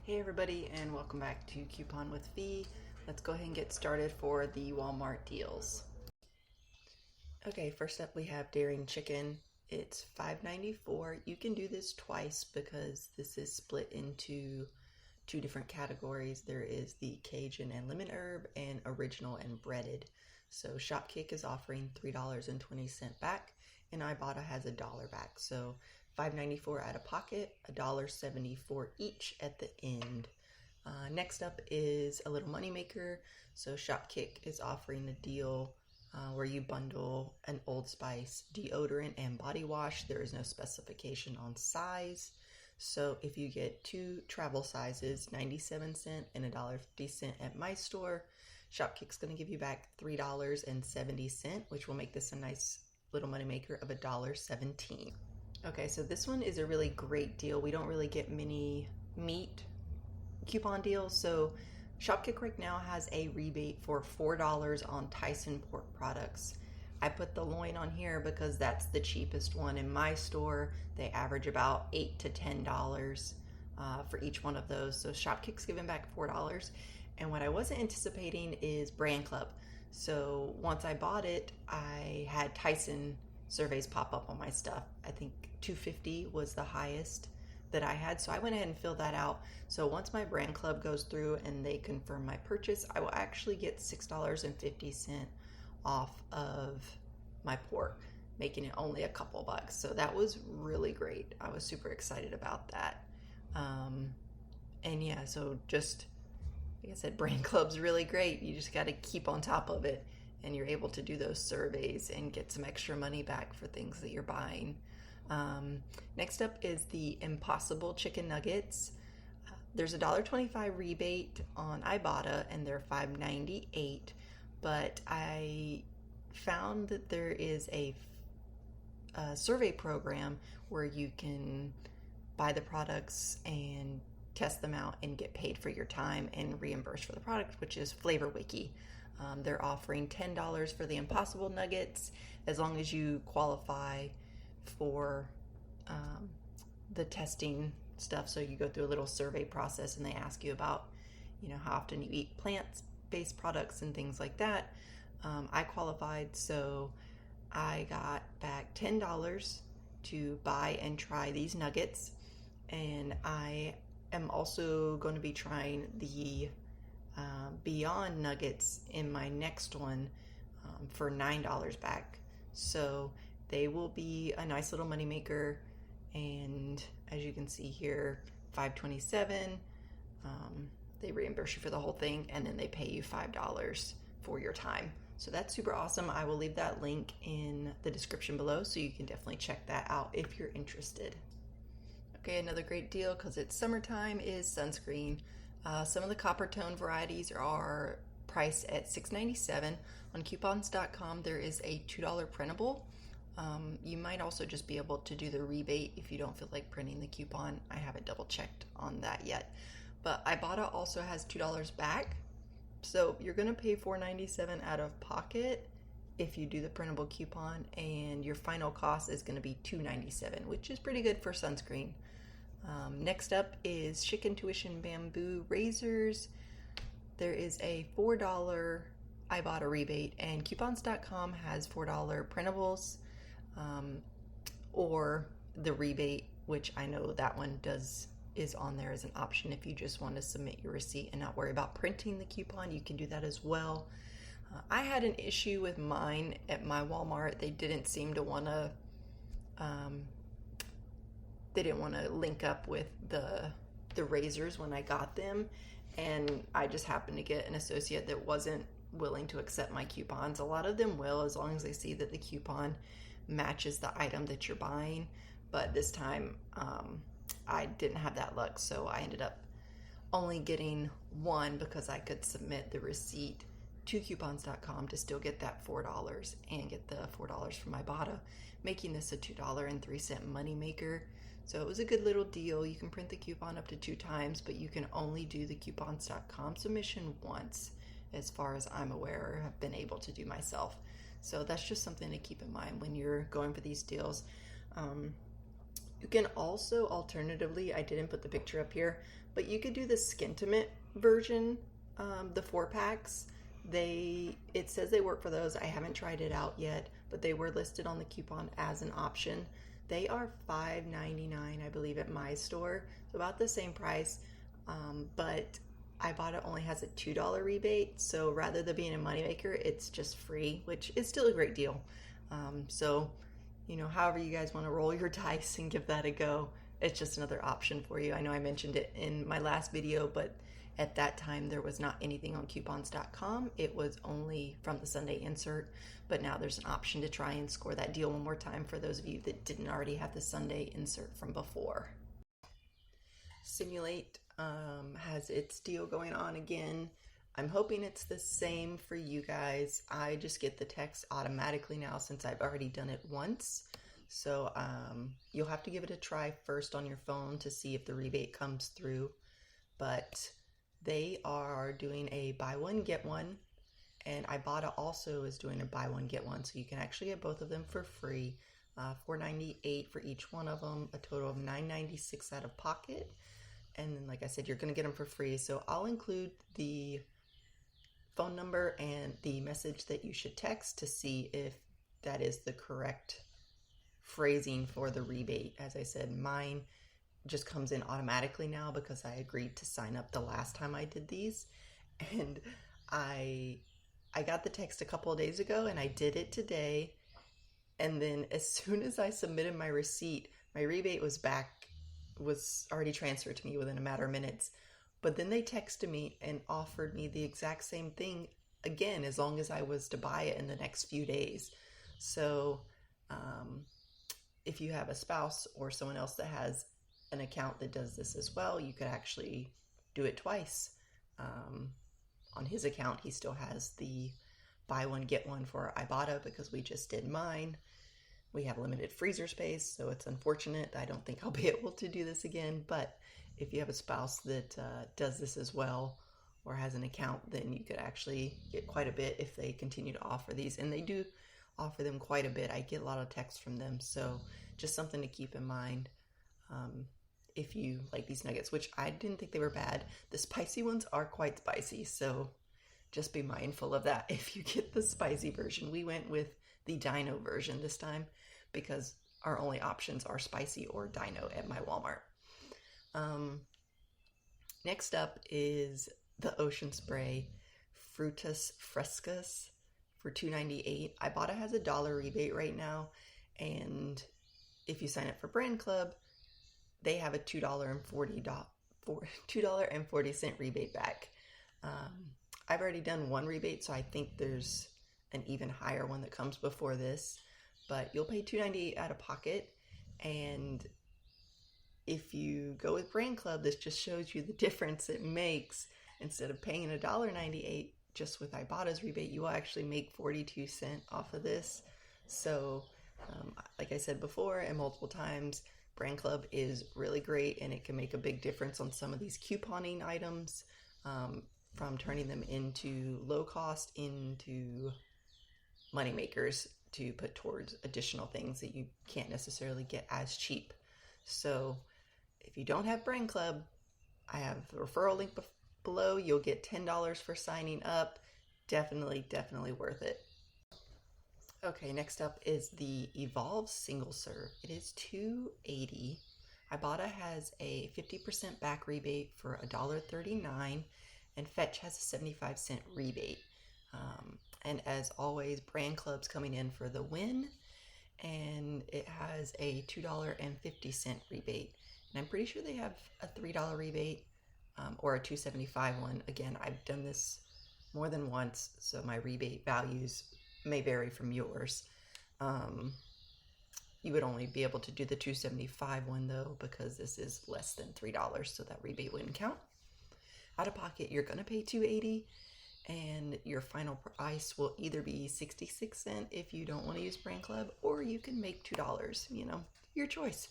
Hey everybody, and welcome back to Coupon with V. Let's go ahead and get started for the Walmart deals. Okay, first up we have Daring Chicken. It's $5.94. You can do this twice because this is split into two different categories. There is the Cajun and lemon herb and original and breaded. So Shopkick is offering $3.20 back and Ibotta has $1 back. So $5.94 out of pocket, $1.74 each at the end. Next up is a little moneymaker. So Shopkick is offering a deal where you bundle an Old Spice deodorant and body wash. There is no specification on size. So if you get two travel sizes, 97¢ and $1.50 at my store, Shopkick's going to give you back $3.70, which will make this a nice little moneymaker of $1.17. Okay, so this one is a really great deal. We don't really get many meat coupon deals, so Shopkick right now has a rebate for $4 on Tyson pork products. I put the loin on here because that's the cheapest one in my store. They average about $8 to $10 for each one of those. So Shopkick's giving back $4. And what I wasn't anticipating is Brand Club. So once I bought it, I had Tyson surveys pop up on my stuff. I think 250 was the highest that I had, so I went ahead and filled that out. So once my Brand Club goes through and they confirm my purchase, I will actually get $6.50 off of my pork, making it only a couple bucks. So that was really great. I was super excited about that. And yeah, so just like I said, Brand Club's really great. You just got to keep on top of it, and you're able to do those surveys and get some extra money back for things that you're buying. Next up is the Impossible Chicken Nuggets. There's a $1.25 rebate on Ibotta, and they're $5.98. But I found that there is a survey program where you can buy the products and test them out and get paid for your time and reimbursed for the product, which is Flavor Wiki. They're offering $10 for the Impossible Nuggets as long as you qualify for the testing stuff. So you go through a little survey process and they ask you about, how often you eat plant-based products and things like that. I qualified, so I got back $10 to buy and try these nuggets. And I am also going to be trying the Beyond Nuggets in my next one for $9 back. So they will be a nice little moneymaker, and as you can see here, $5.27. They reimburse you for the whole thing, and then they pay you $5 for your time. So that's super awesome. I will leave that link in the description below, so you can definitely check that out if you're interested. Okay, another great deal because it's summertime is sunscreen. Some of the copper tone varieties are priced at $6.97. On coupons.com, there is a $2 printable. You might also just be able to do the rebate if you don't feel like printing the coupon. I haven't double checked on that yet. But Ibotta also has $2 back. So you're going to pay $4.97 out of pocket if you do the printable coupon, and your final cost is going to be $2.97, which is pretty good for sunscreen. Next up is Chic Intuition Bamboo Razors. There is a $4 Ibotta rebate, and coupons.com has $4 printables, or the rebate, which I know that one is on there as an option. If you just want to submit your receipt and not worry about printing the coupon, you can do that as well. I had an issue with mine at my Walmart. They didn't seem to want to link up with the razors when I got them, and I just happened to get an associate that wasn't willing to accept my coupons. A lot of them will, as long as they see that the coupon matches the item that you're buying, but this time I didn't have that luck, so I ended up only getting one because I could submit the receipt to coupons.com to still get that $4 and get the $4 from Ibotta, making this a $2.03 moneymaker. So it was a good little deal. You can print the coupon up to 2 times, but you can only do the coupons.com submission once, as far as I'm aware, or have been able to do myself. So that's just something to keep in mind when you're going for these deals. You can also, alternatively, I didn't put the picture up here, but you could do the Skintimate version, the 4-packs. It says they work for those. I haven't tried it out yet, but they were listed on the coupon as an option. They are $5.99, I believe, at my store, so about the same price, but Ibotta only has a $2 rebate, so rather than being a moneymaker, it's just free, which is still a great deal. So, you know, however you guys want to roll your dice and give that a go, it's just another option for you. I know I mentioned it in my last video, but at that time there was not anything on coupons.com. It was only from the Sunday insert, but now there's an option to try and score that deal one more time for those of you that didn't already have the Sunday insert from before. Simulate has its deal going on again. I'm hoping it's the same for you guys. I just get the text automatically now since I've already done it once. So you'll have to give it a try first on your phone to see if the rebate comes through. But they are doing a buy one, get one. And Ibotta also is doing a buy one, get one. So you can actually get both of them for free. $4.98 for each one of them, a total of $9.96 out of pocket. And then, like I said, you're going to get them for free. So I'll include the phone number and the message that you should text to see if that is the correct phrasing for the rebate. As I said, mine just comes in automatically now because I agreed to sign up the last time I did these. And I got the text a couple of days ago and I did it today. And then as soon as I submitted my receipt, my rebate was already transferred to me within a matter of minutes. But then they texted me and offered me the exact same thing again, as long as I was to buy it in the next few days. So if you have a spouse or someone else that has an account that does this as well, you could actually do it twice. On his account, he still has the buy one, get one for Ibotta because we just did mine. We have limited freezer space, so it's unfortunate. I don't think I'll be able to do this again, but if you have a spouse that does this as well or has an account, then you could actually get quite a bit if they continue to offer these. And they do offer them quite a bit. I get a lot of texts from them, so just something to keep in mind if you like these nuggets, which I didn't think they were bad. The spicy ones are quite spicy, so just be mindful of that if you get the spicy version. We went with the Dino version this time because our only options are spicy or Dino at my Walmart. Next up is the Ocean Spray Frutas Frescas for $2.98. Ibotta has a $1 rebate right now, and if you sign up for Brand Club, they have a $2.40 rebate back. I've already done one rebate, so I think there's an even higher one that comes before this, but you'll pay $2.98 out of pocket. And if you go with Brand Club, this just shows you the difference it makes. Instead of paying $1.98 just with Ibotta's rebate, you will actually make 42 cents off of this. So like I said before and multiple times, Brand Club is really great, and it can make a big difference on some of these couponing items, from turning them into low cost into money makers to put towards additional things that you can't necessarily get as cheap. So if you don't have Brand Club, I have the referral link below. You'll get $10 for signing up. Definitely worth it. Okay, next up is the Evolve single serve. It is $2.80. Ibotta has a 50% back rebate for $1.39, and Fetch has a 75-cent rebate. And as always, Brand Club's coming in for the win, and it has a $2.50 rebate. And I'm pretty sure they have a $3 rebate or a $2.75 one. Again, I've done this more than once, so my rebate values may vary from yours. You would only be able to do the $2.75 one though, because this is less than $3, so that rebate wouldn't count. Out of pocket, you're gonna pay $2.80, and your final price will either be 66 cents if you don't want to use Brand Club, or you can make $2, you know, your choice.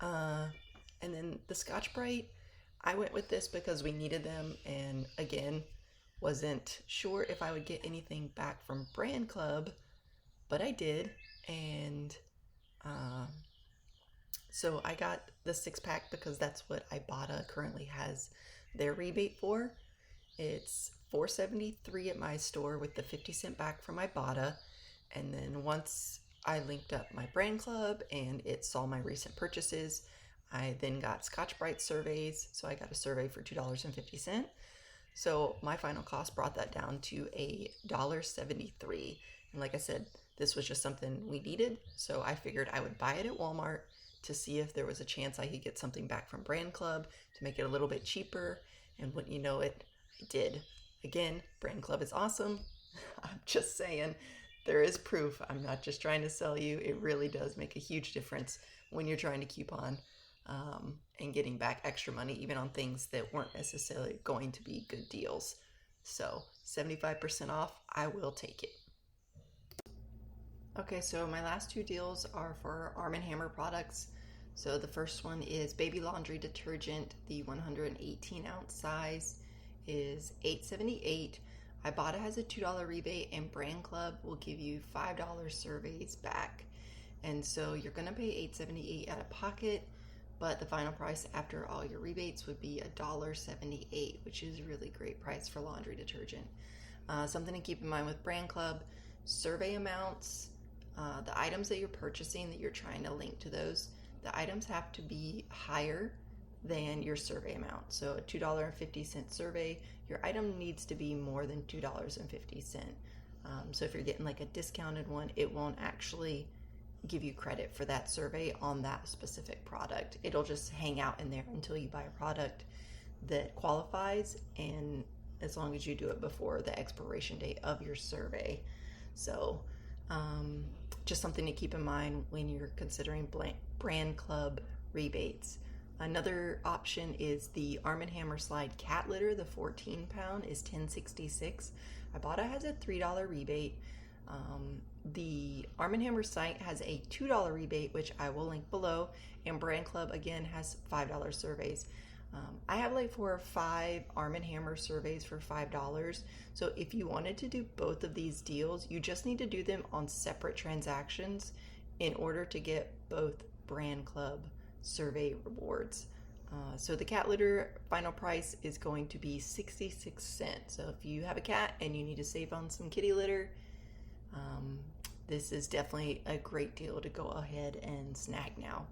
And then the Scotch-Brite, I went with this because we needed them, and again, wasn't sure if I would get anything back from Brand Club, but I did, and So I got the 6-pack because that's what Ibotta currently has their rebate for. It's $4.73 at my store with the 50 cent back from Ibotta. And then once I linked up my brand club and it saw my recent purchases, I then got Scotch-Brite surveys. So I got a survey for $2.50. So my final cost brought that down to $1.73. And like I said, this was just something we needed. So I figured I would buy it at Walmart to see if there was a chance I could get something back from Brand Club to make it a little bit cheaper. And wouldn't you know it, I did. Again, Brand Club is awesome. I'm just saying, there is proof. I'm not just trying to sell you. It really does make a huge difference when you're trying to coupon and getting back extra money, even on things that weren't necessarily going to be good deals. So 75% off, I will take it. Okay, so my last two deals are for Arm & Hammer products. So the first one is baby laundry detergent. The 118 ounce size is $8.78. Ibotta has a $2 rebate and Brand Club will give you $5 surveys back. And so you're gonna pay $8.78 out of pocket, but the final price after all your rebates would be $1.78, which is a really great price for laundry detergent. Something to keep in mind with Brand Club, survey amounts, the items that you're purchasing that you're trying to link to those, the items have to be higher than your survey amount. So a $2.50 survey, your item needs to be more than $2.50. So if you're getting like a discounted one, it won't actually give you credit for that survey on that specific product. It'll just hang out in there until you buy a product that qualifies, and as long as you do it before the expiration date of your survey. So just something to keep in mind when you're considering Brand Club rebates. Another option is the Arm & Hammer Slide cat litter. The 14 pound is $10.66. Ibotta has a $3 rebate. The Arm & Hammer site has a $2 rebate, which I will link below, and Brand Club again has $5 surveys. I have like 4 or 5 Arm & Hammer surveys for $5. So if you wanted to do both of these deals, you just need to do them on separate transactions in order to get both Brand Club survey rewards. So the cat litter final price is going to be 66 cents. So if you have a cat and you need to save on some kitty litter, this is definitely a great deal to go ahead and snag now.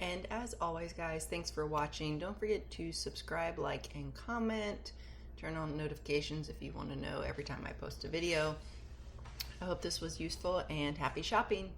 And as always, guys, thanks for watching. Don't forget to subscribe, like, and comment. Turn on notifications if you want to know every time I post a video. I hope this was useful, and happy shopping.